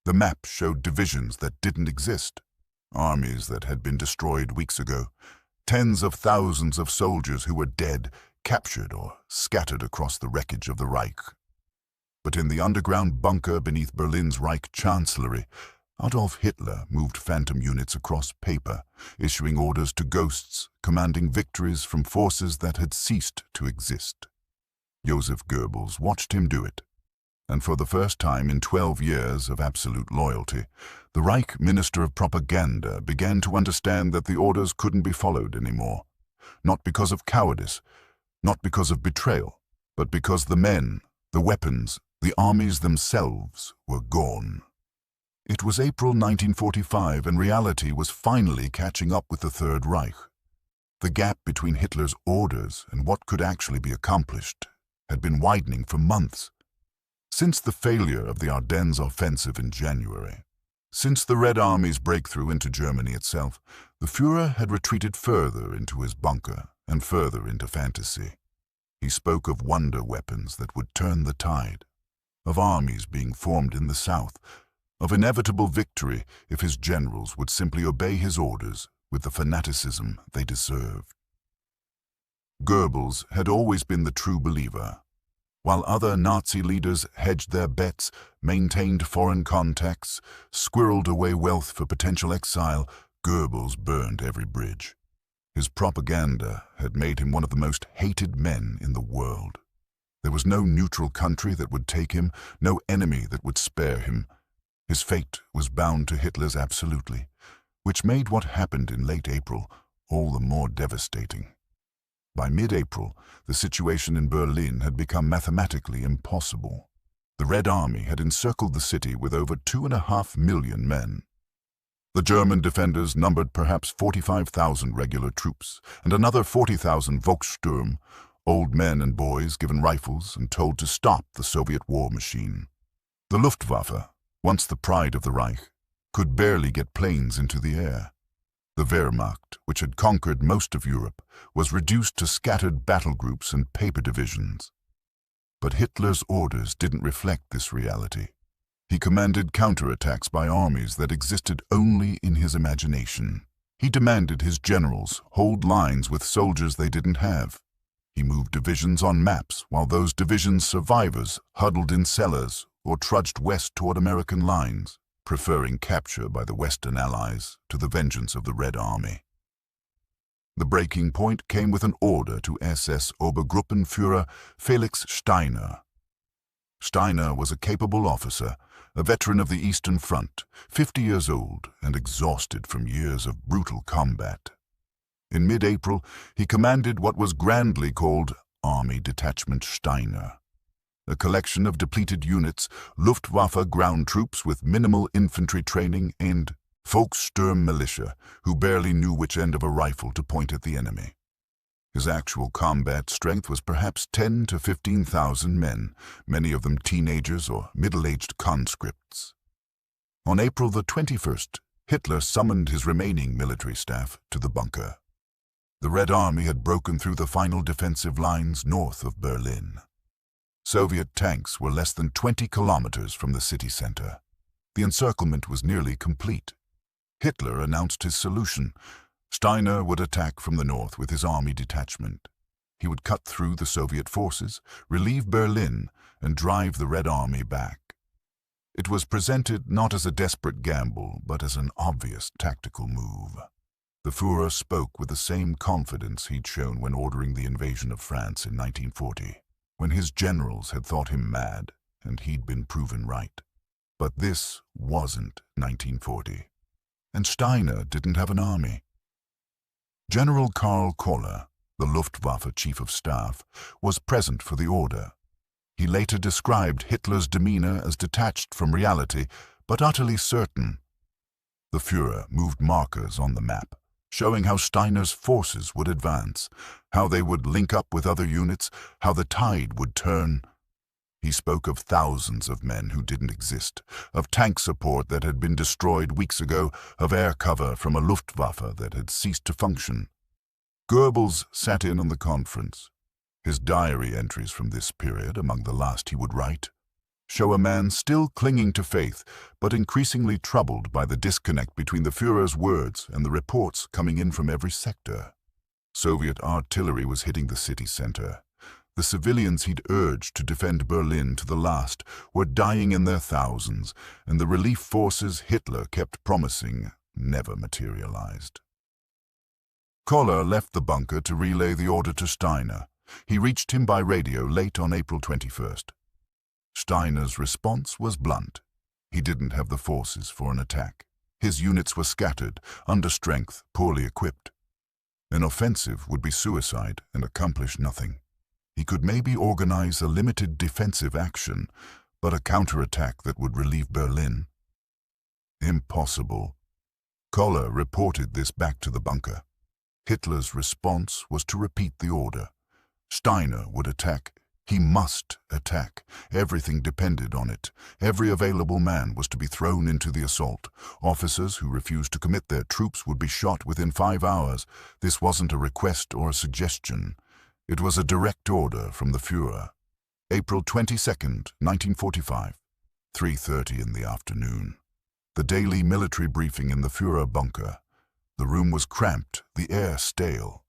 The map showed divisions that didn't exist, armies that had been destroyed weeks ago, tens of thousands of soldiers who were dead, captured or scattered across the wreckage of the Reich. But in the underground bunker beneath Berlin's Reich Chancellery, Adolf Hitler moved phantom units across paper, issuing orders to ghosts, commanding victories from forces that had ceased to exist. Joseph Goebbels watched him do it. And for the first time in 12 years of absolute loyalty, the Reich Minister of Propaganda began to understand that the orders couldn't be followed anymore. Not because of cowardice, not because of betrayal, but because the men, the weapons, the armies themselves were gone. It was April 1945 and reality was finally catching up with the Third Reich. The gap between Hitler's orders and what could actually be accomplished had been widening for months. Since the failure of the Ardennes offensive in January, since the Red Army's breakthrough into Germany itself, the Führer had retreated further into his bunker and further into fantasy. He spoke of wonder weapons that would turn the tide, of armies being formed in the south, of inevitable victory if his generals would simply obey his orders with the fanaticism they deserved. Goebbels had always been the true believer. While other Nazi leaders hedged their bets, maintained foreign contacts, squirreled away wealth for potential exile, Goebbels burned every bridge. His propaganda had made him one of the most hated men in the world. There was no neutral country that would take him, no enemy that would spare him. His fate was bound to Hitler's absolutely, which made what happened in late April all the more devastating. By mid-April, the situation in Berlin had become mathematically impossible. The Red Army had encircled the city with over 2.5 million men. The German defenders numbered perhaps 45,000 regular troops and another 40,000 Volkssturm, old men and boys given rifles and told to stop the Soviet war machine. The Luftwaffe, once the pride of the Reich, could barely get planes into the air. The Wehrmacht, which had conquered most of Europe, was reduced to scattered battle groups and paper divisions. But Hitler's orders didn't reflect this reality. He commanded counterattacks by armies that existed only in his imagination. He demanded his generals hold lines with soldiers they didn't have. He moved divisions on maps while those divisions' survivors huddled in cellars or trudged west toward American lines, preferring capture by the Western Allies to the vengeance of the Red Army. The breaking point came with an order to SS Obergruppenführer Felix Steiner. Steiner was a capable officer, a veteran of the Eastern Front, 50 years old and exhausted from years of brutal combat. In mid-April, he commanded what was grandly called Army Detachment Steiner, a collection of depleted units, Luftwaffe ground troops with minimal infantry training, and Volkssturm militia, who barely knew which end of a rifle to point at the enemy. His actual combat strength was perhaps 10 to 15,000 men, many of them teenagers or middle-aged conscripts. On April the 21st, Hitler summoned his remaining military staff to the bunker. The Red Army had broken through the final defensive lines north of Berlin. Soviet tanks were less than 20 kilometers from the city center. The encirclement was nearly complete. Hitler announced his solution. Steiner would attack from the north with his army detachment. He would cut through the Soviet forces, relieve Berlin, and drive the Red Army back. It was presented not as a desperate gamble, but as an obvious tactical move. The Führer spoke with the same confidence he'd shown when ordering the invasion of France in 1940, when his generals had thought him mad, and he'd been proven right. But this wasn't 1940, and Steiner didn't have an army. General Karl Koller, the Luftwaffe chief of staff, was present for the order. He later described Hitler's demeanor as detached from reality, but utterly certain. The Führer moved markers on the map, showing how Steiner's forces would advance, how they would link up with other units, how the tide would turn. He spoke of thousands of men who didn't exist, of tank support that had been destroyed weeks ago, of air cover from a Luftwaffe that had ceased to function. Goebbels sat in on the conference. His diary entries from this period among the last he would write. show a man still clinging to faith, but increasingly troubled by the disconnect between the Führer's words and the reports coming in from every sector. Soviet artillery was hitting the city center. The civilians he'd urged to defend Berlin to the last were dying in their thousands, and the relief forces Hitler kept promising never materialized. Koller left the bunker to relay the order to Steiner. He reached him by radio late on April 21st. Steiner's response was blunt. He didn't have the forces for an attack. His units were scattered, under strength, poorly equipped. An offensive would be suicide and accomplish nothing. He could maybe organize a limited defensive action, but a counterattack that would relieve Berlin? Impossible. Koller reported this back to the bunker. Hitler's response was to repeat the order. Steiner would attack. He must attack. Everything depended on it. Every available man was to be thrown into the assault. Officers who refused to commit their troops would be shot within 5 hours. This wasn't a request or a suggestion. It was a direct order from the Führer. April 22nd, 1945, 3:30 in the afternoon. The daily military briefing in the Führerbunker. The room was cramped, the air stale.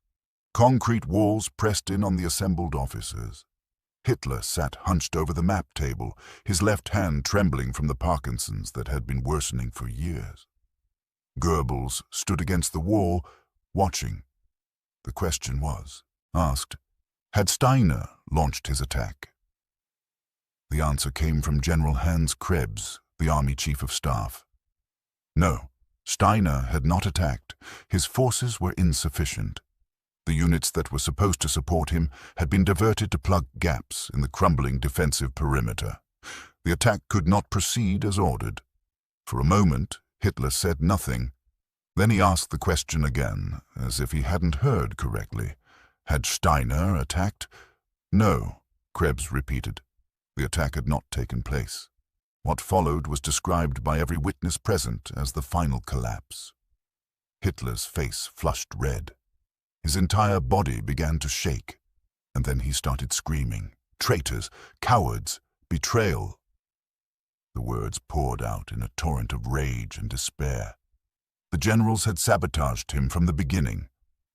Concrete walls pressed in on the assembled officers. Hitler sat hunched over the map table, his left hand trembling from the Parkinson's that had been worsening for years. Goebbels stood against the wall, watching. The question was asked, had Steiner launched his attack? The answer came from General Hans Krebs, the Army Chief of Staff. No, Steiner had not attacked. His forces were insufficient. The units that were supposed to support him had been diverted to plug gaps in the crumbling defensive perimeter. The attack could not proceed as ordered. For a moment, Hitler said nothing. Then he asked the question again, as if he hadn't heard correctly. Had Steiner attacked? No, Krebs repeated. The attack had not taken place. What followed was described by every witness present as the final collapse. Hitler's face flushed red. His entire body began to shake, and then he started screaming, "Traitors! Cowards! Betrayal!" The words poured out in a torrent of rage and despair. The generals had sabotaged him from the beginning.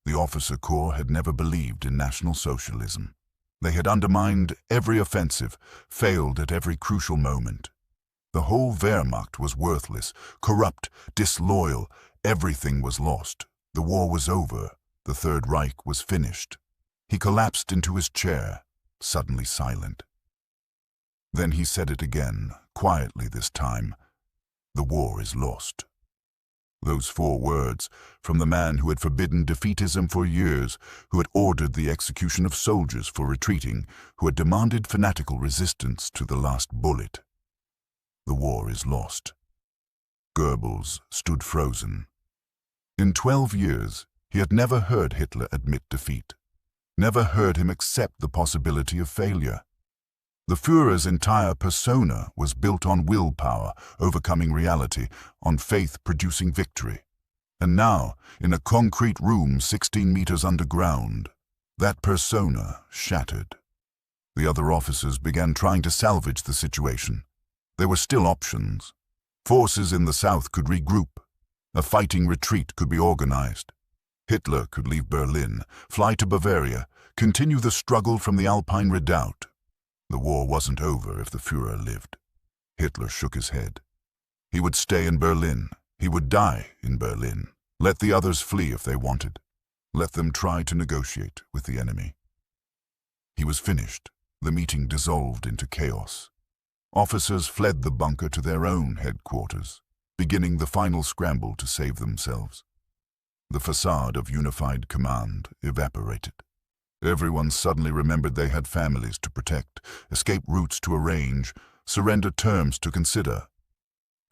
The officer corps had never believed in National Socialism. They had undermined every offensive, failed at every crucial moment. The whole Wehrmacht was worthless, corrupt, disloyal. Everything was lost. The war was over. The Third Reich was finished. He collapsed into his chair, suddenly silent. Then he said it again, quietly this time. The war is lost. Those 4 words, from the man who had forbidden defeatism for years, who had ordered the execution of soldiers for retreating, who had demanded fanatical resistance to the last bullet. The war is lost. Goebbels stood frozen. In 12 years, he had never heard Hitler admit defeat, never heard him accept the possibility of failure. The Führer's entire persona was built on willpower, overcoming reality, on faith producing victory. And now, in a concrete room 16 meters underground, that persona shattered. The other officers began trying to salvage the situation. There were still options. Forces in the south could regroup. A fighting retreat could be organized. Hitler could leave Berlin, fly to Bavaria, continue the struggle from the Alpine redoubt. The war wasn't over if the Führer lived. Hitler shook his head. He would stay in Berlin. He would die in Berlin. Let the others flee if they wanted. Let them try to negotiate with the enemy. He was finished. The meeting dissolved into chaos. Officers fled the bunker to their own headquarters, beginning the final scramble to save themselves. The facade of unified command evaporated. Everyone suddenly remembered they had families to protect, escape routes to arrange, surrender terms to consider.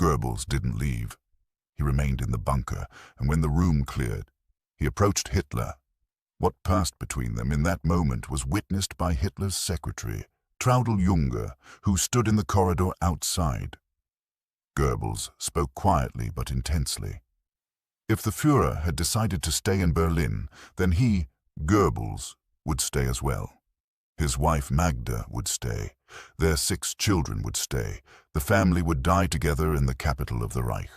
Goebbels didn't leave. He remained in the bunker, and when the room cleared, he approached Hitler. What passed between them in that moment was witnessed by Hitler's secretary, Traudl Junge, who stood in the corridor outside. Goebbels spoke quietly but intensely. If the Führer had decided to stay in Berlin, then he, Goebbels, would stay as well. His wife Magda would stay. Their 6 children would stay. The family would die together in the capital of the Reich.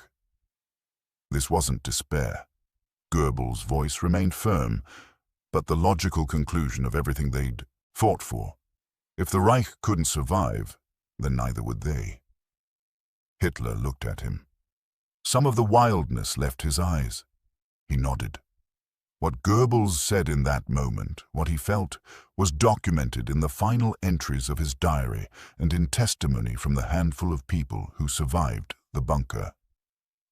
This wasn't despair. Goebbels' voice remained firm, but the logical conclusion of everything they'd fought for. If the Reich couldn't survive, then neither would they. Hitler looked at him. Some of the wildness left his eyes. He nodded. What Goebbels said in that moment, what he felt, was documented in the final entries of his diary and in testimony from the handful of people who survived the bunker.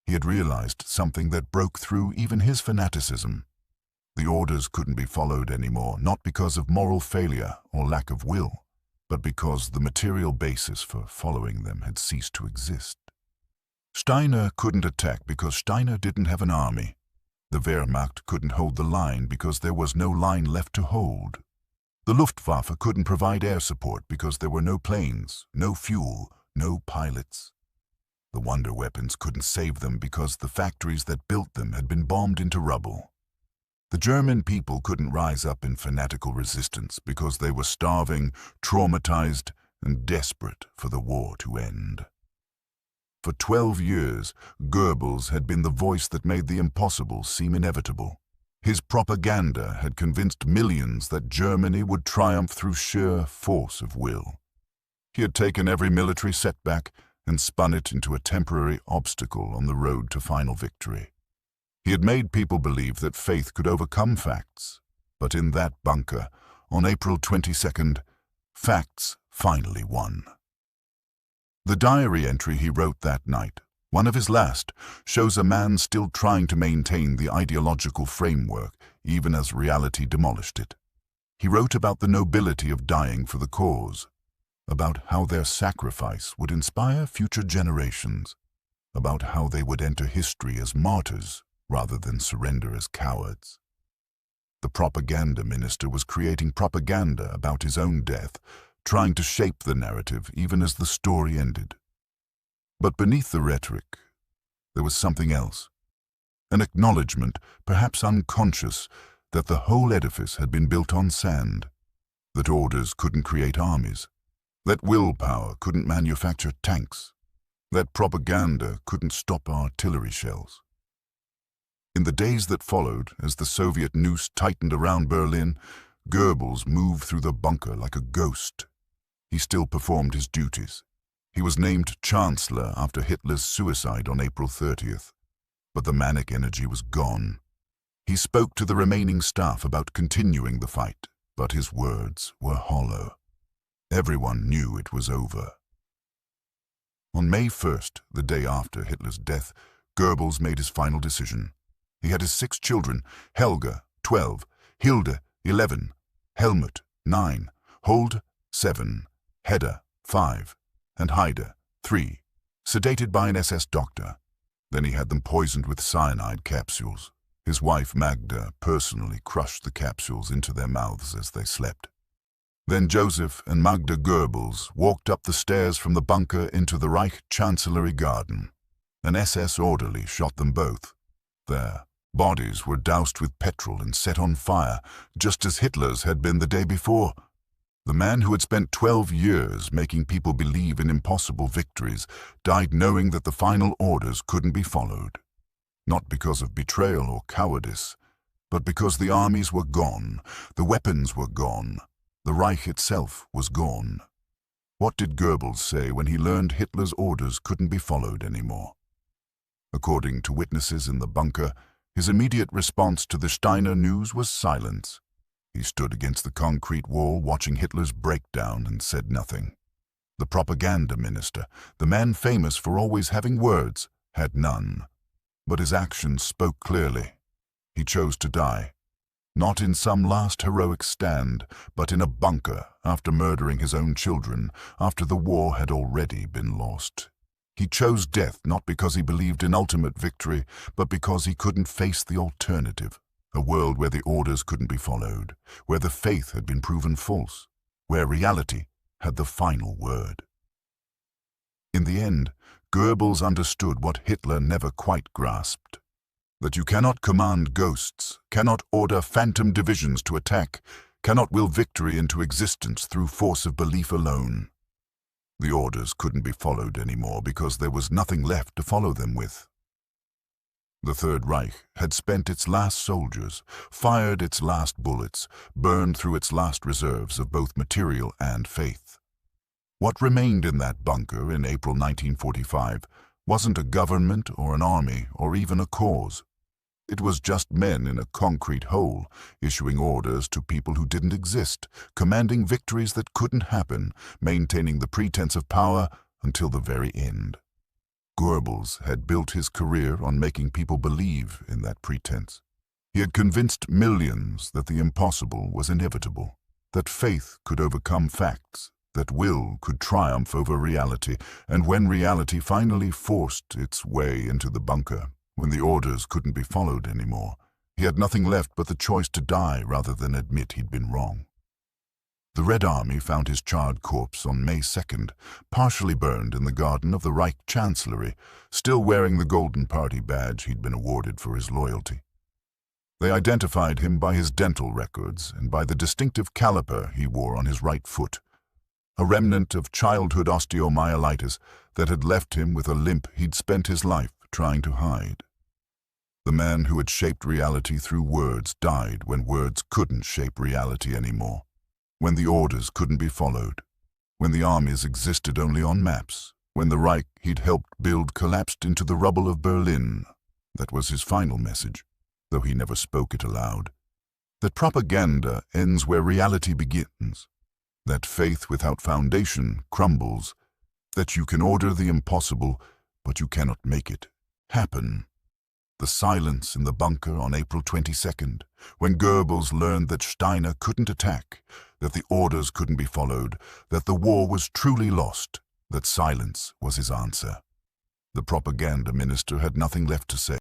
He had realized something that broke through even his fanaticism. The orders couldn't be followed anymore, not because of moral failure or lack of will, but because the material basis for following them had ceased to exist. Steiner couldn't attack because Steiner didn't have an army. The Wehrmacht couldn't hold the line because there was no line left to hold. The Luftwaffe couldn't provide air support because there were no planes, no fuel, no pilots. The wonder weapons couldn't save them because the factories that built them had been bombed into rubble. The German people couldn't rise up in fanatical resistance because they were starving, traumatized, and desperate for the war to end. For 12 years, Goebbels had been the voice that made the impossible seem inevitable. His propaganda had convinced millions that Germany would triumph through sheer force of will. He had taken every military setback and spun it into a temporary obstacle on the road to final victory. He had made people believe that faith could overcome facts. But in that bunker, on April 22nd, facts finally won. The diary entry he wrote that night, one of his last, shows a man still trying to maintain the ideological framework even as reality demolished it. He wrote about the nobility of dying for the cause, about how their sacrifice would inspire future generations, about how they would enter history as martyrs rather than surrender as cowards. The propaganda minister was creating propaganda about his own death, trying to shape the narrative even as the story ended. But beneath the rhetoric, there was something else. An acknowledgement, perhaps unconscious, that the whole edifice had been built on sand, that orders couldn't create armies, that willpower couldn't manufacture tanks, that propaganda couldn't stop artillery shells. In the days that followed, as the Soviet noose tightened around Berlin, Goebbels moved through the bunker like a ghost. He still performed his duties. He was named Chancellor after Hitler's suicide on April 30th. But the manic energy was gone. He spoke to the remaining staff about continuing the fight, but his words were hollow. Everyone knew it was over. On May 1st, the day after Hitler's death, Goebbels made his final decision. He had his 6 children, Helga, 12, Hilde, 11, Helmut, 9, Hold, 7, Hedda, 5, and Heide, 3, sedated by an SS doctor. Then he had them poisoned with cyanide capsules. His wife Magda personally crushed the capsules into their mouths as they slept. Then Joseph and Magda Goebbels walked up the stairs from the bunker into the Reich Chancellery garden. An SS orderly shot them both. Their bodies were doused with petrol and set on fire, just as Hitler's had been the day before. The man who had spent 12 years making people believe in impossible victories died knowing that the final orders couldn't be followed. Not because of betrayal or cowardice, but because the armies were gone, the weapons were gone, the Reich itself was gone. What did Goebbels say when he learned Hitler's orders couldn't be followed anymore? According to witnesses in the bunker, his immediate response to the Steiner news was silence. He stood against the concrete wall watching Hitler's breakdown and said nothing. The propaganda minister, the man famous for always having words, had none. But his actions spoke clearly. He chose to die. Not in some last heroic stand, but in a bunker after murdering his own children, after the war had already been lost. He chose death not because he believed in ultimate victory, but because he couldn't face the alternative. A world where the orders couldn't be followed, where the faith had been proven false, where reality had the final word. In the end, Goebbels understood what Hitler never quite grasped. That you cannot command ghosts, cannot order phantom divisions to attack, cannot will victory into existence through force of belief alone. The orders couldn't be followed anymore because there was nothing left to follow them with. The Third Reich had spent its last soldiers, fired its last bullets, burned through its last reserves of both material and faith. What remained in that bunker in April 1945 wasn't a government or an army or even a cause. It was just men in a concrete hole, issuing orders to people who didn't exist, commanding victories that couldn't happen, maintaining the pretense of power until the very end. Goebbels had built his career on making people believe in that pretense. He had convinced millions that the impossible was inevitable, that faith could overcome facts, that will could triumph over reality, and when reality finally forced its way into the bunker, when the orders couldn't be followed anymore, he had nothing left but the choice to die rather than admit he'd been wrong. The Red Army found his charred corpse on May 2nd, partially burned in the garden of the Reich Chancellery, still wearing the Golden Party badge he'd been awarded for his loyalty. They identified him by his dental records and by the distinctive caliper he wore on his right foot, a remnant of childhood osteomyelitis that had left him with a limp he'd spent his life trying to hide. The man who had shaped reality through words died when words couldn't shape reality anymore, when the orders couldn't be followed, when the armies existed only on maps, when the Reich he'd helped build collapsed into the rubble of Berlin. That was his final message, though he never spoke it aloud. That propaganda ends where reality begins, that faith without foundation crumbles, that you can order the impossible, but you cannot make it happen. The silence in the bunker on April 22nd, when Goebbels learned that Steiner couldn't attack, that the orders couldn't be followed, that the war was truly lost, that silence was his answer. The propaganda minister had nothing left to say.